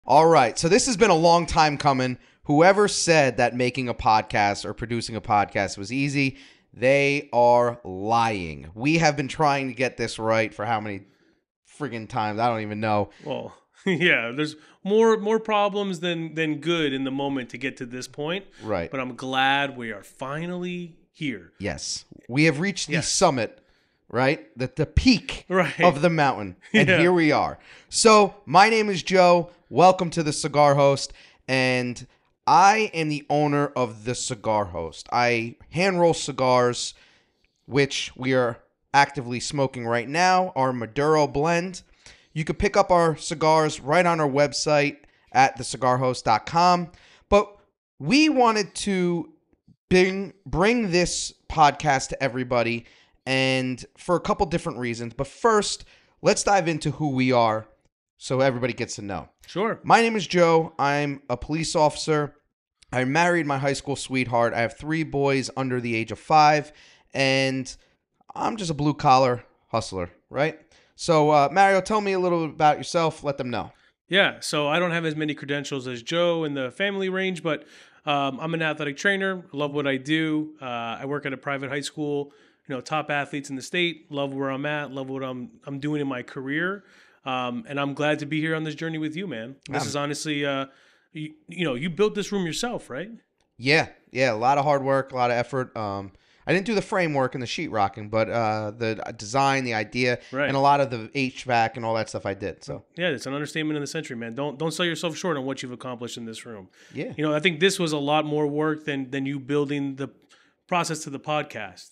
All right. So this has been a long time coming. Whoever said that making a podcast or producing a podcast was easy, they are lying. We have been trying to get this right for how many friggin' times? I don't even know. Well, yeah, there's more problems than good in the moment to get to this point. Right. But I'm glad we are finally here. Yes. We have reached the summit, right? The peak Right. of the mountain. And here we are. So my name is Joe. Welcome to the Cigar Host. And I am the owner of the Cigar Host. I hand roll cigars, which we are actively smoking right now, our Maduro blend. You can pick up our cigars right on our website at thecigarhost.com. But we wanted to bring this podcast to everybody, and for a couple different reasons. But first, let's dive into who we are so everybody gets to know. Sure. My name is Joe. I'm a police officer. I married my high school sweetheart. I have 3 boys under the age of 5, and I'm just a blue-collar hustler, right? So, Mario, tell me a little bit about yourself. Let them know. Yeah, so I don't have as many credentials as Joe in the family range, but I'm an athletic trainer. Love what I do. I work at a private high school. You know, top athletes in the state. Love where I'm at. Love what I'm doing in my career. And I'm glad to be here on this journey with you, man. This is honestly, you built this room yourself, right? Yeah, a lot of hard work, a lot of effort. I didn't do the framework and the sheetrocking, but the design, the idea, and a lot of the HVAC and all that stuff I did. So yeah, it's an understatement of the century, man. Don't sell yourself short on what you've accomplished in this room. Yeah, I think this was a lot more work than you building the process to the podcast.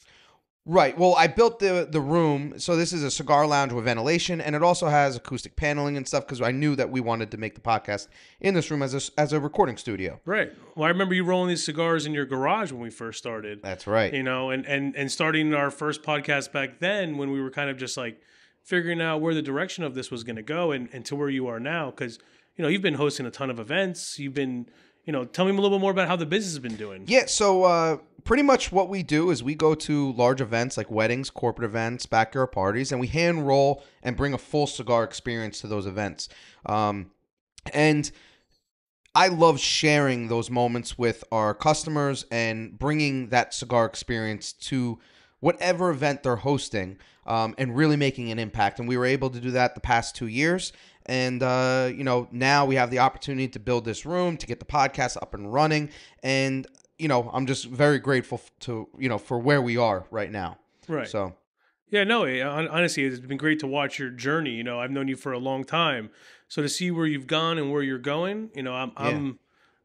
Right. Well, I built the room. So this is a cigar lounge with ventilation, and it also has acoustic paneling and stuff because I knew that we wanted to make the podcast in this room as a recording studio. Right. Well, I remember you rolling these cigars in your garage when we first started. That's right. And starting our first podcast back then when we were kind of just like figuring out where the direction of this was going to go and to where you are now. Because, you've been hosting a ton of events. You've been... tell me a little bit more about how the business has been doing. Yeah, so pretty much what we do is we go to large events like weddings, corporate events, backyard parties, and we hand roll and bring a full cigar experience to those events. And I love sharing those moments with our customers and bringing that cigar experience to whatever event they're hosting and really making an impact. And we were able to do that the past 2 years. And, now we have the opportunity to build this room, to get the podcast up and running. And, I'm just very grateful for where we are right now. Right. So. Yeah, no, honestly, it's been great to watch your journey. I've known you for a long time. So to see where you've gone and where you're going,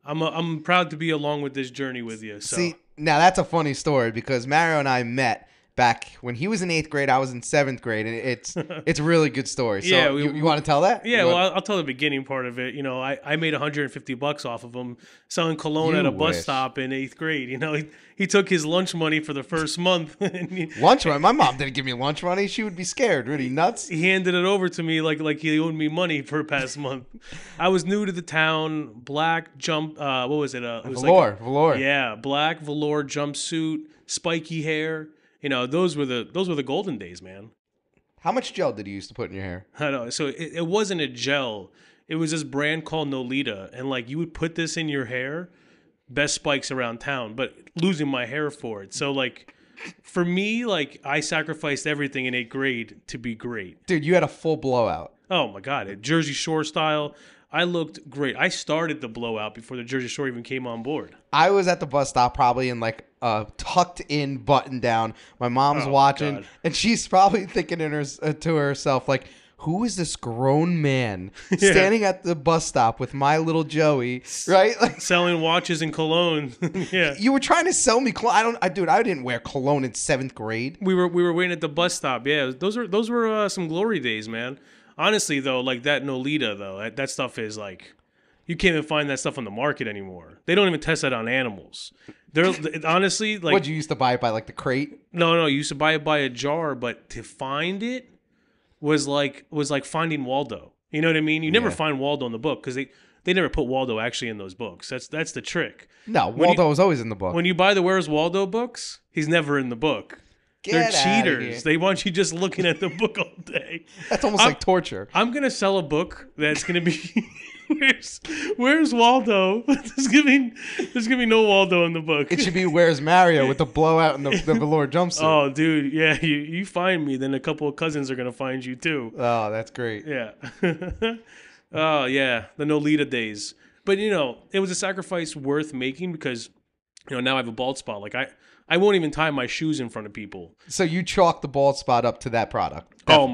I'm proud to be along with this journey with you. So. See, now that's a funny story because Mario and I met back when he was in 8th grade, I was in 7th grade, and it's a really good story. So yeah, you want to tell that? Yeah, I'll tell the beginning part of it. I made $150 off of him selling cologne at a bus stop in 8th grade. He took his lunch money for the first month. Lunch money? My mom didn't give me lunch money. She would be scared. Really nuts. He handed it over to me like he owed me money for the past month. I was new to the town. Black jump. What was it? It was velour. Yeah, black velour jumpsuit, spiky hair. Those were the golden days, man. How much gel did you used to put in your hair? I know. So it wasn't a gel. It was this brand called Nolita. And you would put this in your hair, best spikes around town, but losing my hair for it. So for me, I sacrificed everything in 8th grade to be great. Dude, you had a full blowout. Oh my God. Jersey Shore style. I looked great. I started the blowout before the Jersey Shore even came on board. I was at the bus stop probably in a tucked in button down. My mom's watching, and she's probably thinking to herself, who is this grown man standing at the bus stop with my little Joey, right? Selling watches and cologne. Yeah. You were trying to sell me cologne. I didn't wear cologne in 7th grade. We were waiting at the bus stop. Yeah, those were some glory days, man. Honestly, though, that Nolita, though, that stuff is you can't even find that stuff on the market anymore. They don't even test that on animals. They're honestly What, you used to buy it by the crate? No, you used to buy it by a jar, but to find it was like finding Waldo. You know what I mean? You never find Waldo in the book because they never put Waldo actually in those books. That's the trick. No, Waldo was always in the book. When you buy the Where's Waldo books, he's never in the book. They're Get out of here. cheaters. They want you just looking at the book all day. That's almost like torture. I'm gonna sell a book that's gonna be where's Waldo? There's gonna be no Waldo in the book. It should be Where's Mario with the blowout and the velour jumpsuit. Oh, dude, yeah. You find me, then a couple of cousins are gonna find you too. Oh, that's great. Yeah. Oh yeah, the Nolita days. But it was a sacrifice worth making because now I have a bald spot. Like I won't even tie my shoes in front of people. So you chalk the bald spot up to that product. Definitely.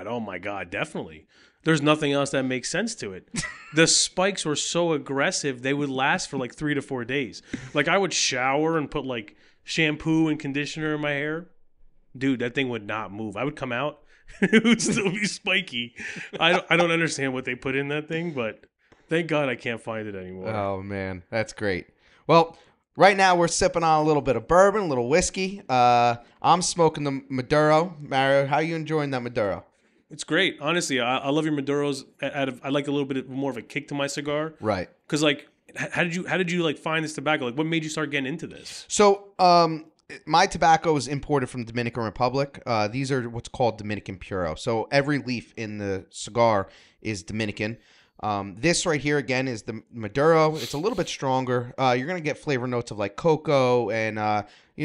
Oh my god, definitely. There's nothing else that makes sense to it. The spikes were so aggressive, they would last for like 3 to 4 days. Like I would shower and put like shampoo and conditioner in my hair. Dude, that thing would not move. I would come out, it would still be spiky. I don't understand what they put in that thing, but thank God I can't find it anymore. Oh man, that's great. Well, right now we're sipping on a little bit of bourbon, a little whiskey. I'm smoking the Maduro. Mario, how are you enjoying that Maduro? It's great. Honestly, I love your Maduros. I like a little bit more of a kick to my cigar. Right. Because how did you like find this tobacco? Like, what made you start getting into this? So, my tobacco is imported from Dominican Republic. These are what's called Dominican Puro. So every leaf in the cigar is Dominican. This right here again is the Maduro. It's a little bit stronger. You're gonna get flavor notes of like cocoa and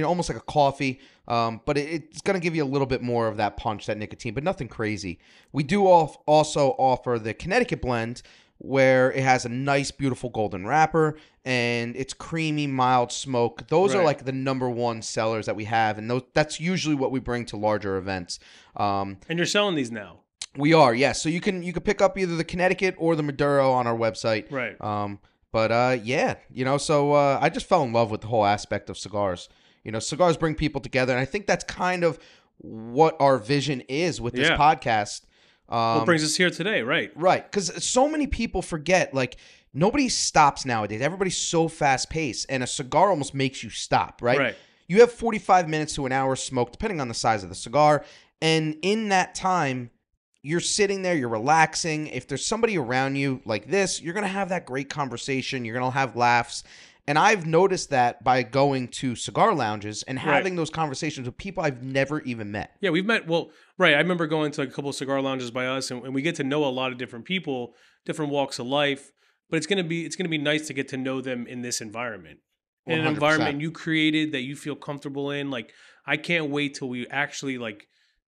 almost like a coffee. But it's gonna give you a little bit more of that punch, that nicotine, but nothing crazy. We do also offer the Connecticut blend, where it has a nice, beautiful golden wrapper and it's creamy, mild smoke. Those are like the #1 sellers that we have, and that's usually what we bring to larger events. And you're selling these now. We are, yes. So you can pick up either the Connecticut or the Maduro on our website. Right. So I just fell in love with the whole aspect of cigars. Cigars bring people together, and I think that's kind of what our vision is with this podcast. What brings us here today, right? Right, because so many people forget, like, nobody stops nowadays. Everybody's so fast-paced, and a cigar almost makes you stop, right? Right. You have 45 minutes to an hour smoke, depending on the size of the cigar, and in that time, you're sitting there, you're relaxing. If there's somebody around you like this, you're going to have that great conversation. You're going to have laughs. And I've noticed that by going to cigar lounges and having those conversations with people I've never even met. Yeah, we've met. Well, right. I remember going to a couple of cigar lounges by us, and we get to know a lot of different people, different walks of life. But it's gonna be nice to get to know them in this environment, in an 100%. environment you created that you feel comfortable in. Like, I can't wait till we actually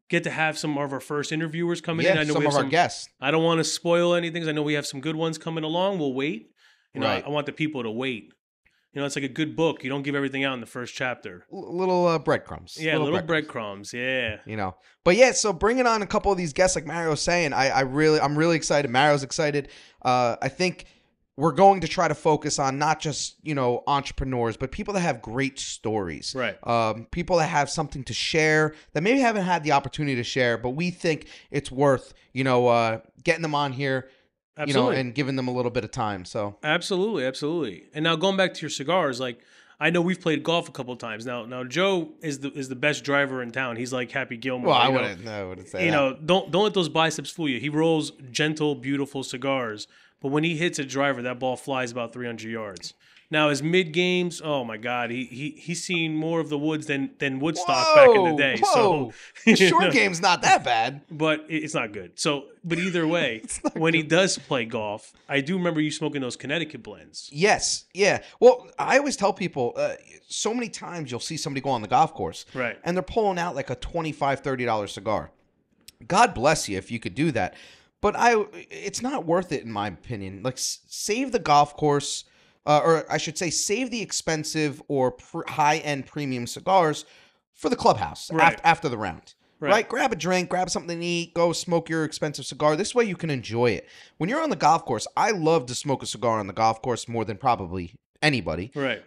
get to have some of our first interviewers coming in. I know some we have of our guests. I don't want to spoil anything, 'cause I know we have some good ones coming along. We'll wait. I want the people to wait. It's like a good book. You don't give everything out in the first chapter. Little breadcrumbs. Yeah, little breadcrumbs. Yeah. But yeah, so bringing on a couple of these guests, like Mario was saying, I'm really excited. Mario's excited. I think we're going to try to focus on not just, entrepreneurs, but people that have great stories. Right. People that have something to share that maybe haven't had the opportunity to share, but we think it's worth, getting them on here. Absolutely. And giving them a little bit of time. So absolutely. And now going back to your cigars, like, I know we've played golf a couple of times. Now Joe is the best driver in town. He's like Happy Gilmore. Well, I wouldn't say that. Don't let those biceps fool you. He rolls gentle, beautiful cigars, but when he hits a driver, that ball flies about 300 yards. Now his mid games, oh my God, he's seen more of the woods than Woodstock back in the day. Whoa. So short game's not that bad, but it's not good. So, but either way, when he does play golf, I do remember you smoking those Connecticut blends. Yes, yeah. Well, I always tell people, so many times you'll see somebody go on the golf course, right, and they're pulling out like a $25, $30 cigar. God bless you if you could do that, but it's not worth it in my opinion. Like, save the golf course. Or I should say, save the expensive or high-end premium cigars for the clubhouse after the round. Right? Grab a drink, grab something to eat, go smoke your expensive cigar. This way you can enjoy it. When you're on the golf course, I love to smoke a cigar on the golf course more than probably anybody. Right.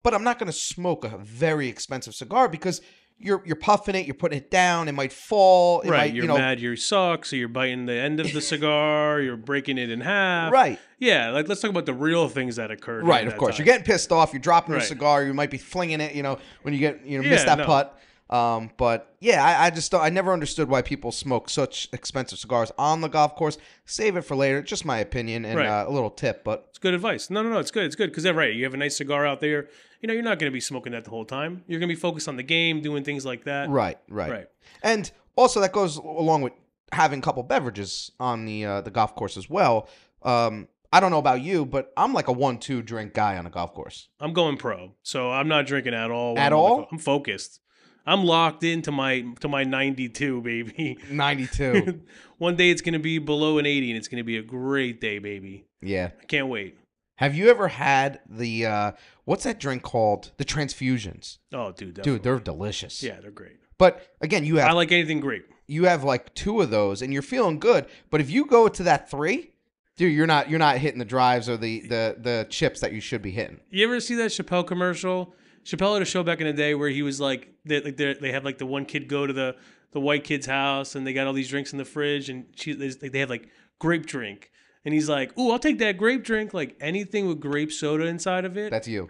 But I'm not going to smoke a very expensive cigar because you're puffing it, you're putting it down, it might fall. You're mad you suck, so you're biting the end of the cigar, you're breaking it in half. Right. Yeah, let's talk about the real things that occurred. Right, of course. You're getting pissed off, you're dropping your cigar, you might be flinging it, when you get miss that putt. But yeah, I just I never understood why people smoke such expensive cigars on the golf course. Save it for later. Just my opinion and Right. a little tip, but It's good advice. No, it's good. It's good because they're right. You have a nice cigar out there. You know, you're not going to be smoking that the whole time. You're going to be focused on the game, doing things like that. right. Right. And also that goes along with having a couple beverages on the golf course as well. I don't know about you, but I'm like a 1-2 drink guy on a golf course. I'm going pro, so I'm not drinking at all. At all? I'm focused. I'm locked into my 92, baby. 92. One day it's going to be below an 80, and it's going to be a great day, baby. Yeah. I can't wait. Have you ever had the what's that drink called? The transfusions. Oh, dude, definitely. Dude, they're delicious. Yeah, they're great. But again, I like anything grape. you have like 2 of those and you're feeling good. But if you go to that 3, dude, you're not hitting the drives or the chips that you should be hitting. You ever see that Chappelle commercial? Chappelle had a show back in the day where he was like, they have like the one kid go to the white kid's house and they got all these drinks in the fridge and they have like grape drink. And he's like, ooh, I'll take that grape drink. Like anything with grape soda inside of it. That's you.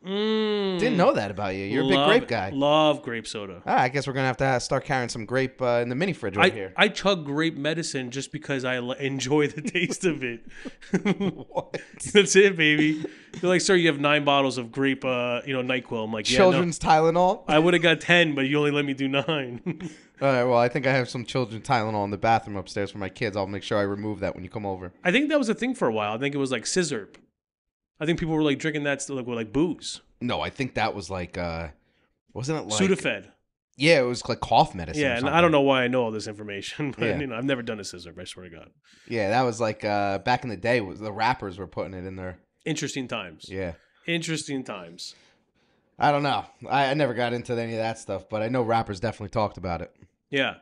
Didn't Didn't know that about you. You're a big grape guy. Love grape soda. I guess we're going to have to start carrying some grape in the mini fridge right here. I chug grape medicine just because I enjoy the taste of it. What? That's it, baby. They're like, sir, you have 9 bottles of grape, NyQuil. I'm like, yeah, Children's Tylenol? I would have got 10, but you only let me do 9. All right, well, I think I have some children's Tylenol in the bathroom upstairs for my kids. I'll make sure I remove that when you come over. I think that was a thing for a while. I think it was like scissor. I think people were like drinking that with like booze. No, I think that was like, wasn't it like... Sudafed. Yeah, it was like cough medicine. Yeah, or and something. I don't know why I know all this information, but Yeah. I've never done a scissor, I swear to God. Yeah, that was like back in the day. The rappers were putting it in there. Interesting times. Yeah. Interesting times. I don't know. I never got into any of that stuff, but I know rappers definitely talked about it. Yeah.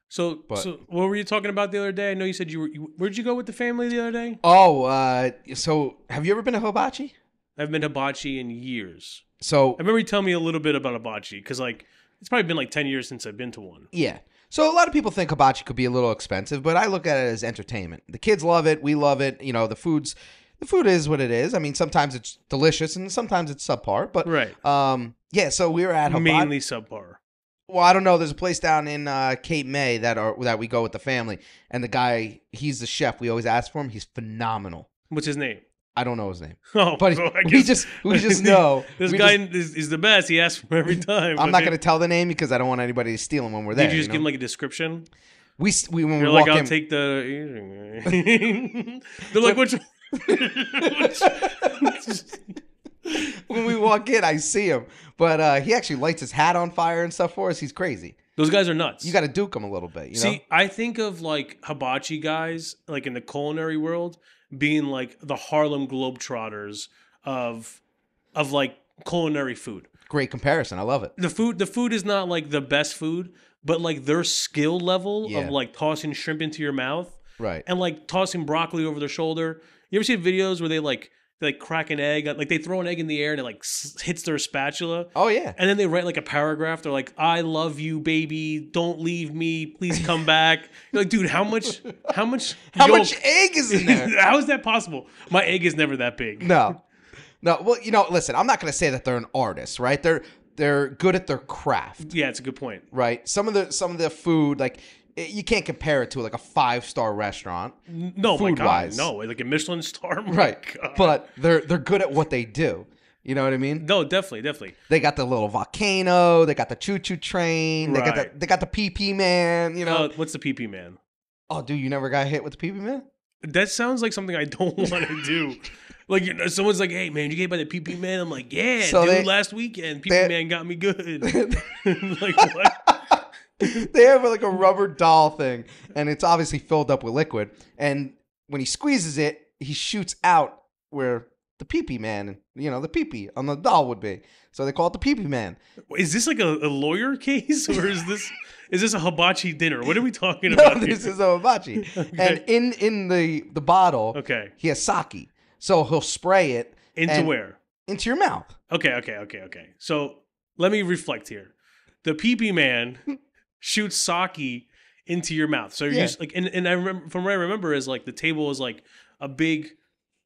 So what were you talking about the other day? I know you said where'd you go with the family the other day? Oh, so have you ever been to Hibachi? I've been to hibachi in years. So I remember you telling me a little bit about hibachi because like it's probably been like 10 years since I've been to one. yeah. So a lot of people think hibachi could be a little expensive, but I look at it as entertainment. The kids love it. We love it. You know, the food is what it is. I mean, sometimes it's delicious and sometimes it's subpar, but Right. yeah, so we were at Hibachi. Mainly subpar. Well, I don't know. There's a place down in Cape May that we go with the family, and the guy, he's the chef. We always ask for him. He's phenomenal. What's his name? I don't know his name, Oh, but well, I we guess- just know This we guy just- is the best. He asks for every time. I'm not going to tell the name because I don't want anybody to steal him when we're there. Did you just know? give him like a description? we when You're we like, walk I'll in, take the. They're like, which? when we walk in, I see him, but he actually lights his hat on fire and stuff for us. He's crazy. Those guys are nuts. You got to duke him a little bit. You know? See, I think of like hibachi guys, like in the culinary world, being like the Harlem Globetrotters of like culinary food. Great comparison. I love it. The food is not like the best food, but like their skill level Yeah. of like tossing shrimp into your mouth Right. and like tossing broccoli over their shoulder. You ever see videos where they crack an egg, like they throw an egg in the air and it like hits their spatula? Oh yeah. And then they write like a paragraph. They're like, "I love you, baby. Don't leave me. Please come back." You're like, dude, how much How yolk- much egg is in there? How is that possible? My egg is never that big. No. Well, listen, I'm not going to say that they're an artist, right? They're good at their craft, Yeah, it's a good point. right? Some of the food, like you can't compare it to like a 5-star restaurant, No, my God, Food-wise. no, like a Michelin star, my right? God. But they're good at what they do. You know what I mean? No, definitely. They got the little volcano, they got the choo-choo train, Right. they got the PP man. You know? What's the PP man? Oh, dude, you never got hit with the PP man? That sounds like something I don't want to do. Like someone's like, "Hey man, you get by the PP man?" I'm like, "Yeah, So dude. they- Last weekend, PP they- man got me good." Like what? They have like a rubber doll thing, and it's obviously filled up with liquid. And when he squeezes it, he shoots out where the pee-pee man, the pee-pee on the doll would be. So they call it the pee-pee man. Is this like a lawyer case or is this a hibachi dinner? What are we talking No, about? this here? is a hibachi. Okay. And in the bottle, Okay. he has sake. So he'll spray it Into and- where? into your mouth. Okay. So let me reflect here. The PP man shoots sake into your mouth. So you're Yeah. just like, and I remember from what I remember is like the table is like a big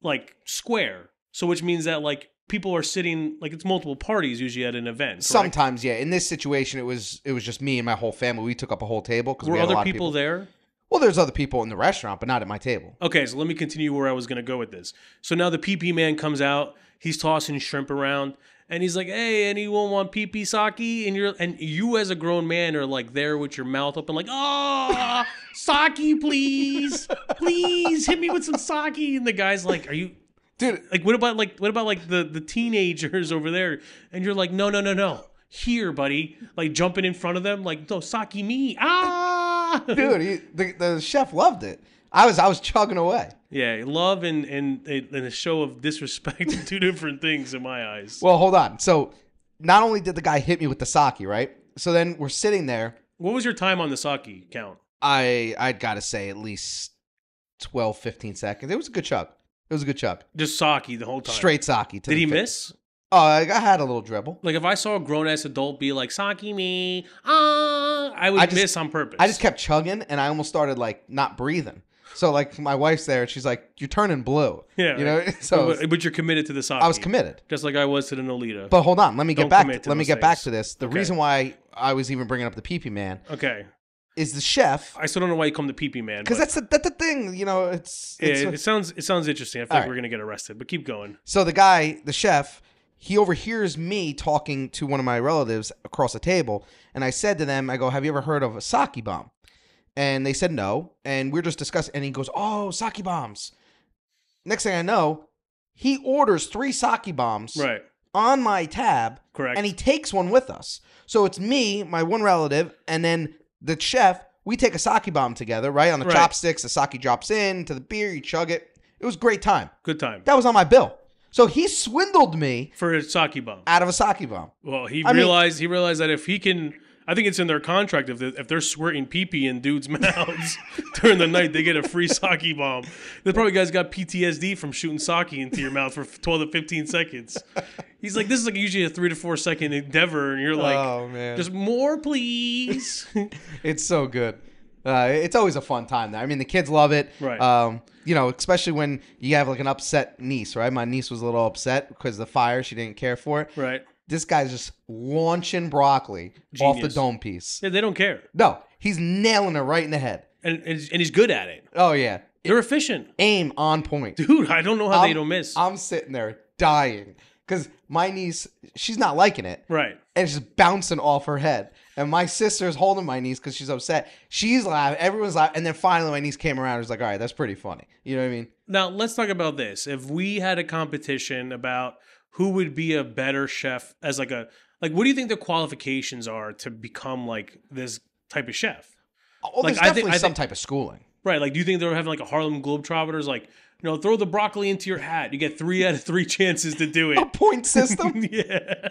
like square. So which means that like people are sitting, like it's multiple parties usually at an event. Correct? Sometimes, yeah. In this situation, it was just me and my whole family. We took up a whole table because we Were had a other lot of people there? Well, there's other people in the restaurant, but not at my table. Okay, so let me continue where I was going to go with this. So now the PP man comes out. He's tossing shrimp around, and he's like, "Hey, anyone want PP sake?" And you as a grown man are like there with your mouth open, like, "Oh, sake, please, please hit me with some sake." And the guy's like, "Are you, Dude, like, what about the teenagers over there?" And you're like, "No, here, buddy." Like jumping in front of them, like, "No, sake me, ah." dude, the chef loved it. I was chugging away. Yeah, love and a show of disrespect are two different things in my eyes. Well, hold on. So, not only did the guy hit me with the sake, right? So then we're sitting there. What was your time on the sake count? I'd got to say at least 12, 15 seconds. It was a good chug. Just sake the whole time. Straight sake. Did he miss? Oh, I had a little dribble. Like if I saw a grown ass adult be like sake me, I would miss on purpose. I just kept chugging, and I almost started like not breathing. So like my wife's there, and she's like, "You're turning blue." Yeah, you know. So, but you're committed to the sake. I was committed, just like I was to the Nolita. But hold on, let me get back. Let me get back things. to this. The reason why I was even bringing up the pee man, okay, is the chef. I still don't know why you call him the PP man. Because that's the thing. You know, it sounds interesting. I feel like we're gonna get arrested, but keep going. So the chef, he overhears me talking to one of my relatives across the table, and I said to them, I go, "Have you ever heard of a sake bomb?" And they said no, and we're just discussing, and he goes, "Oh, sake bombs." Next thing I know, he orders 3 sake bombs on my tab, correct, and he takes one with us. So it's me, my one relative, and then the chef. We take a sake bomb together, right? On the chopsticks, the sake drops into the beer, you chug it. It was a great time. Good time. That was on my bill. So he swindled me for a sake bomb. Out of a sake bomb. Well, he realized that if he can, I think it's in their contract if they're squirting pee-pee in dudes' mouths during the night, they get a free sake bomb. The probably guy's got PTSD from shooting sake into your mouth for 12 to 15 seconds. He's like, this is like usually a 3 to 4 second endeavor, and you're like, "Oh man, just more, please." It's so good. It's always a fun time there. I mean, the kids love it. Right. You know, especially when you have like an upset niece, right? My niece was a little upset because of the fire. She didn't care for it. Right. This guy's just launching broccoli off the dome piece. Yeah, they don't care. No, he's nailing it right in the head. And he's good at it. Oh, yeah. They're efficient. Aim on point. Dude, I don't know how they don't miss. I'm sitting there dying because my niece, she's not liking it. Right. And it's just bouncing off her head. And my sister's holding my niece because she's upset. She's laughing. Everyone's laughing. And then finally my niece came around and was like, "All right, that's pretty funny." You know what I mean? Now, let's talk about this. If we had a competition about who would be a better chef as what do you think the qualifications are to become like this type of chef? Well, there's definitely some type of schooling. Right. Like, do you think they're having like a Harlem Globetrotters, like, throw the broccoli into your hat. You get 3 out of 3 chances to do it. A point system? Yeah.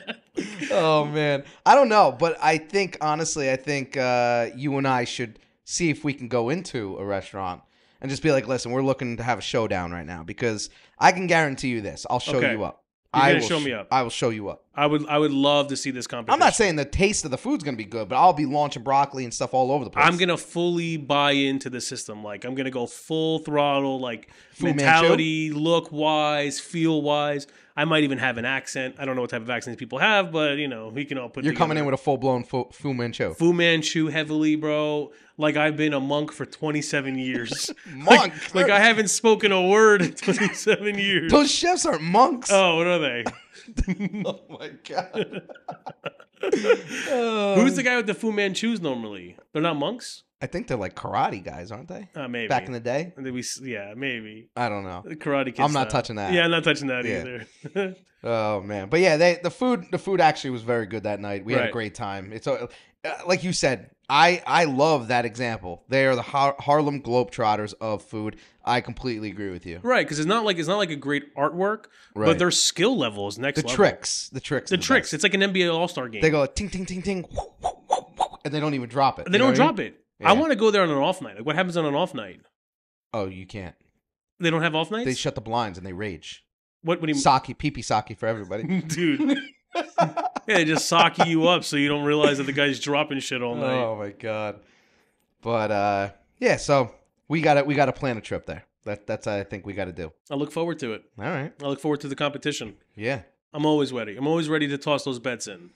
Oh, man. I don't know. But I think, honestly, you and I should see if we can go into a restaurant and just be like, "Listen, we're looking to have a showdown right now." Because I can guarantee you this. I'll show you up. You're gonna show me up. I will show you up. I would love to see this competition. I'm not saying the taste of the food's going to be good, but I'll be launching broccoli and stuff all over the place. I'm going to fully buy into the system. Like, I'm going to go full throttle, like, Fu mentality, look-wise, feel-wise. I might even have an accent. I don't know what type of accents people have, but, we can all put You're together. coming in with a full-blown Fu Manchu. Fu Manchu heavily, bro. Like, I've been a monk for 27 years. Monk? Like, I haven't spoken a word in 27 years. Those chefs aren't monks. Oh, what are they? Oh, my God. Who's the guy with the Fu Manchus normally? They're not monks? I think they're like karate guys, aren't they? Maybe. Back in the day? Yeah, maybe. I don't know. The Karate Kid I'm not style. touching that. Yeah, I'm not touching that either. Oh, man. But yeah, the food actually was very good that night. We had a great time. It's like you said, I love that example. They are the Harlem Globetrotters of food. I completely agree with you. Right, because it's not like a great artwork, but their skill level is next level. The tricks. It's like an NBA All-Star game. They go ting ting ting ting, and they don't even drop it. They don't drop it. Yeah. I want to go there on an off night. Like, what happens on an off night? Oh, you can't. They don't have off nights? They shut the blinds and they rage. What do you mean? Sake, pee-pee sake for everybody. Dude. Yeah, they just sake you up so you don't realize that the guy's dropping shit all night. Oh, my God. But, yeah, so we gotta plan a trip there. That's I think we got to do. I look forward to it. All right. I look forward to the competition. Yeah. I'm always ready. I'm always ready to toss those bets in.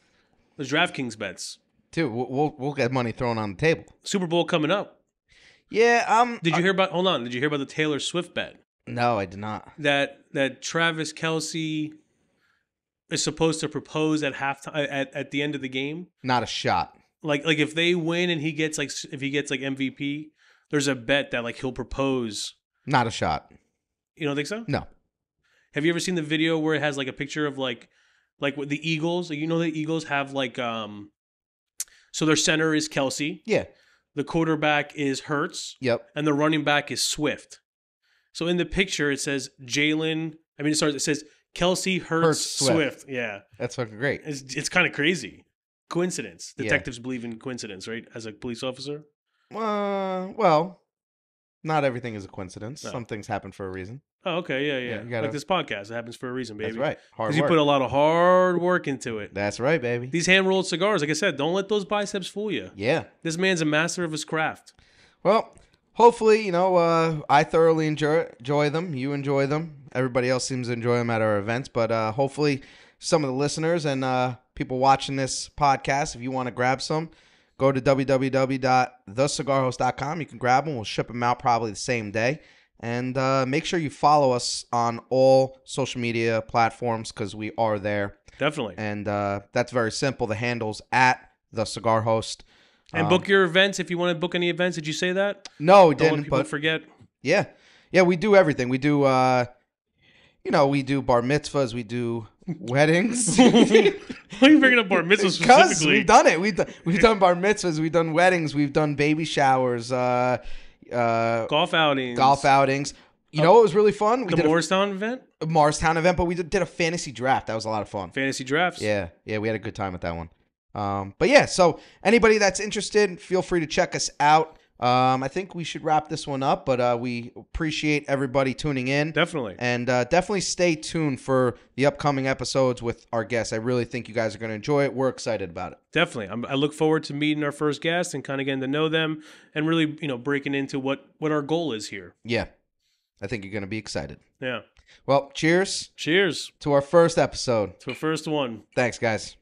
Those DraftKings bets. Dude, we'll get money thrown on the table. Super Bowl coming up. Yeah, Did you hear about? Hold on. Did you hear about the Taylor Swift bet? No, I did not. That Travis Kelce is supposed to propose at halftime at the end of the game. Not a shot. Like if they win and he gets like MVP, there's a bet that like he'll propose. Not a shot. You don't think so? No. Have you ever seen the video where it has like a picture of like with the Eagles? You know the Eagles have like so their center is Kelce, Yeah. the quarterback is Hurts, Yep. and the running back is Swift. So in the picture it says it says Kelce, Hurts, Swift. Yeah. That's fucking great. It's kind of crazy. Coincidence. Detectives believe in coincidence, right? As a police officer. Well, not everything is a coincidence. No. Some things happen for a reason. Oh, okay. Yeah. Yeah, you gotta- Like this podcast. It happens for a reason, baby. That's right. Hard Because you work. put a lot of hard work into it. That's right, baby. These hand-rolled cigars, like I said, don't let those biceps fool you. Yeah. This man's a master of his craft. Well, hopefully, I thoroughly enjoy them. You enjoy them. Everybody else seems to enjoy them at our events. But hopefully some of the listeners and people watching this podcast, if you want to grab some, go to www.thecigarhost.com. You can grab them. We'll ship them out probably the same day. And make sure you follow us on all social media platforms because we are there. Definitely. And that's very simple. The handle's at The Cigar Host. And book your events if you want to book any events. Did you say that? No, we Don't let didn't. people But forget. yeah, we do everything. We do, we do bar mitzvahs. We do weddings. Why are you bringing up bar mitzvahs Because specifically? we've done it. We've done bar mitzvahs. We've done weddings. We've done baby showers. Golf outings. Golf outings. You know what was really fun? We The did Morristown event? a Morristown event, but we did a fantasy draft. That was a lot of fun. Fantasy drafts? Yeah, we had a good time with that one. But yeah, so anybody that's interested, feel free to check us out. I think we should wrap this one up, but we appreciate everybody tuning in. Definitely. And definitely stay tuned for the upcoming episodes with our guests. I really think you guys are going to enjoy it. We're excited about it. Definitely. I look forward to meeting our first guest and kind of getting to know them and really, breaking into what our goal is here. Yeah, I think you're going to be excited. Yeah. Well, cheers Cheers to our first episode. to a first one. Thanks, guys.